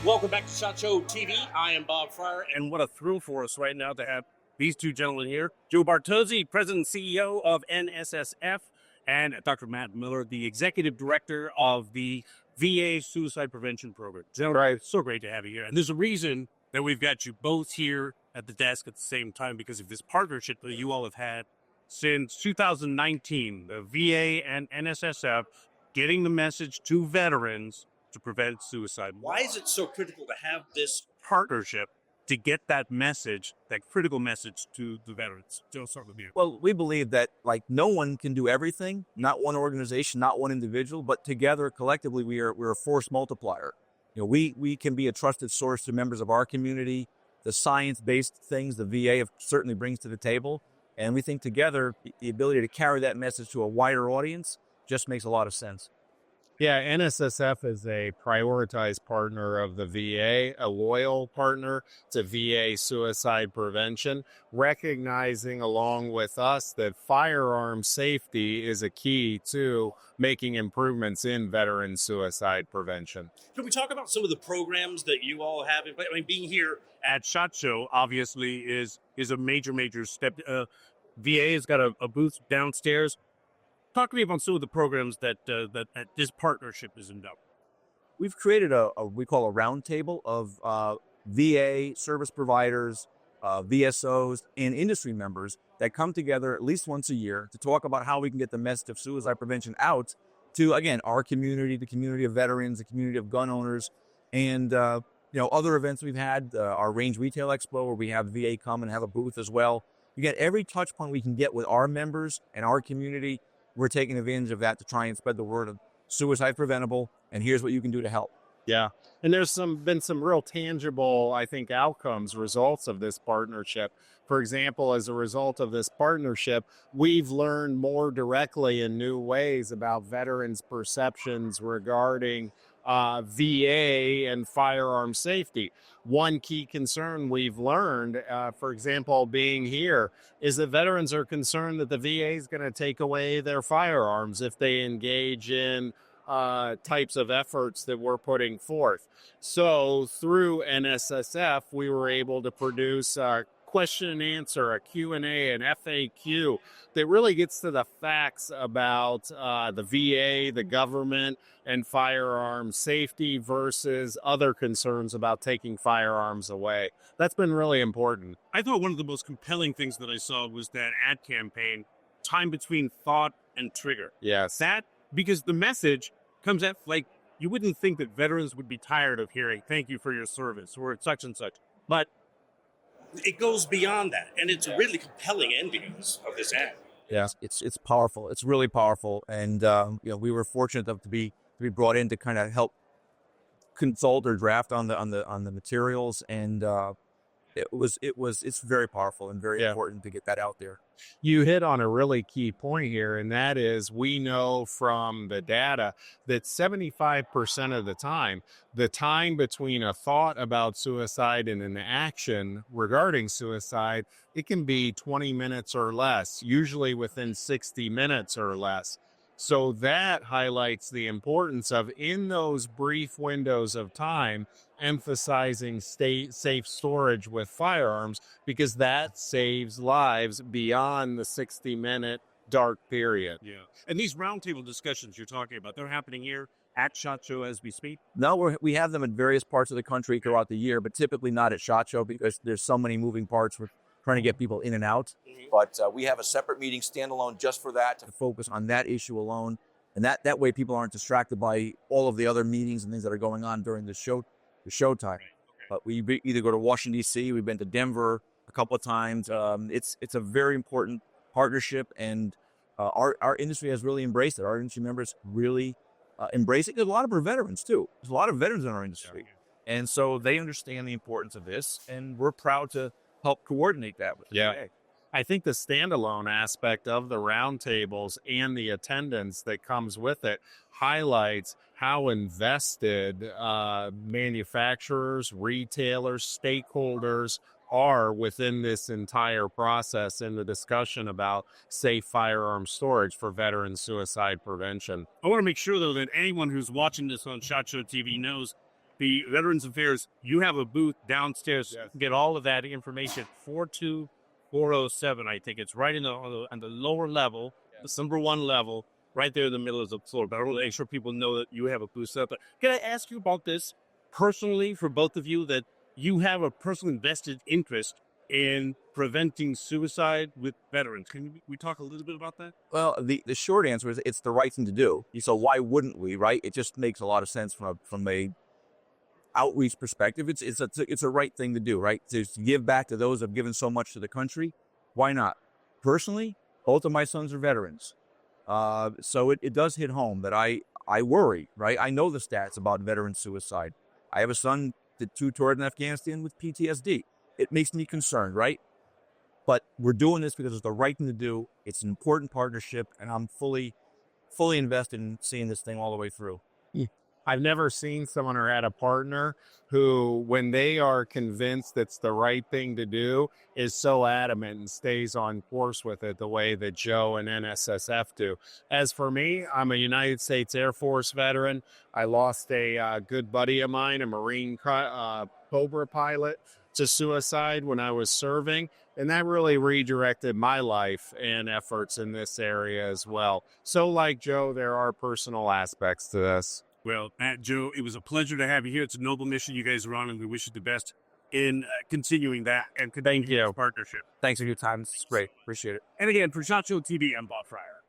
Welcome back to SHOT Show TV. I am Bob Fryer, and what a thrill for us right now to have these two gentlemen here. Joe Bartozzi, President and CEO of NSSF, and Dr. Matt Miller, the Executive Director of the VA Suicide Prevention Program. Gentlemen, it's so great to have you here. And there's a reason that we've got you both here at the desk at the same time, because of this partnership that you all have had since 2019, the VA and NSSF getting the message to veterans to prevent suicide. Why is it so critical to have this partnership to get that message, that critical message to the veterans? Joe, start with you. Well, we believe that no one can do everything, not one organization, not one individual, but together collectively we're a force multiplier. We can be a trusted source to members of our community. The science-based things the VA certainly brings to the table, and we think together the ability to carry that message to a wider audience just makes a lot of sense. Yeah, NSSF is a prioritized partner of the VA, a loyal partner to VA suicide prevention, recognizing along with us that firearm safety is a key to making improvements in veteran suicide prevention. Can we talk about some of the programs that you all have? I mean, being here at SHOT Show obviously is a major step. VA has got a booth downstairs. Talk to me about some of the programs that this partnership is about. We've created we call a roundtable of VA service providers, VSOs, and industry members that come together at least once a year to talk about how we can get the message of suicide prevention out to, again, our community, the community of veterans, the community of gun owners, and other events we've had, our Range Retail Expo, where we have VA come and have a booth as well. You get every touch point we can get with our members and our community. We're taking advantage of that to try and spread the word of suicide preventable, and here's what you can do to help. Yeah, and there's been some real tangible, I think, outcomes, results of this partnership. For example, as a result of this partnership, we've learned more directly in new ways about veterans' perceptions regarding VA and firearm safety. One key concern we've learned, for example, being here, is that veterans are concerned that the VA is going to take away their firearms if they engage in types of efforts that we're putting forth. So through NSSF, we were able to produce a question and answer, a Q&A, an FAQ that really gets to the facts about the VA, the government, and firearm safety versus other concerns about taking firearms away. That's been really important. I thought one of the most compelling things that I saw was that ad campaign, time between thought and trigger. Yes. Because the message comes at, you wouldn't think that veterans would be tired of hearing, thank you for your service, or such and such. But it goes beyond that, and it's a really compelling ending of this ad. Yeah, it's powerful. It's really powerful, and we were fortunate to be brought in to kind of help consult or draft on the materials, and it's very powerful and very important to get that out there. You hit on a really key point here, and that is we know from the data that 75% of the time between a thought about suicide and an action regarding suicide, it can be 20 minutes or less, usually within 60 minutes or less. So that highlights the importance of, in those brief windows of time, emphasizing safe storage with firearms, because that saves lives beyond the 60-minute dark period. Yeah. And these roundtable discussions you're talking about, they're happening here at SHOT Show as we speak? No, we have them in various parts of the country throughout the year, but typically not at SHOT Show because there's so many moving parts. We're trying to get people in and out. Mm-hmm. But we have a separate meeting standalone just for that, to focus on that issue alone. And that way people aren't distracted by all of the other meetings and things that are going on during the show time. Right. Okay. But we either go to Washington, D.C., we've been to Denver a couple of times. It's a very important partnership, and our industry has really embraced it. Our industry members really embrace it. There's a lot of our veterans, too. There's a lot of veterans in our industry. Yeah. And so they understand the importance of this, and we're proud to help coordinate that with the VA. I think the standalone aspect of the roundtables and the attendance that comes with it highlights how invested manufacturers, retailers, stakeholders are within this entire process in the discussion about safe firearm storage for veteran suicide prevention. I want to make sure, though, that anyone who's watching this on SHOT Show TV knows the Veterans Affairs, you have a booth downstairs. Yes. Get all of that information. 42407, I think. It's right on the lower level, the number one level, right there in the middle of the floor. But I want to make sure people know that you have a booth set up. But can I ask you about this personally for both of you, that you have a personal invested interest in preventing suicide with veterans? Can we talk a little bit about that? Well, the short answer is it's the right thing to do. So why wouldn't we, right? It just makes a lot of sense from a outreach perspective. It's a right thing to do, right? To give back to those who have given so much to the country. Why not? Personally, both of my sons are veterans. So it does hit home that I worry, right? I know the stats about veteran suicide. I have a son that 2 toured in Afghanistan with PTSD. It makes me concerned, right? But we're doing this because it's the right thing to do. It's an important partnership, and I'm fully invested in seeing this thing all the way through. I've never seen someone or had a partner who, when they are convinced it's the right thing to do, is so adamant and stays on course with it the way that Joe and NSSF do. As for me, I'm a United States Air Force veteran. I lost a good buddy of mine, a Marine Cobra pilot, to suicide when I was serving. And that really redirected my life and efforts in this area as well. So like Joe, there are personal aspects to this. Well, Matt, Joe, it was a pleasure to have you here. It's a noble mission you guys are on, and we wish you the best in continuing that and continuing this partnership. Thanks for your time. This is great. Appreciate it. And again, for SHOT Show TV, I'm Bob Fryer.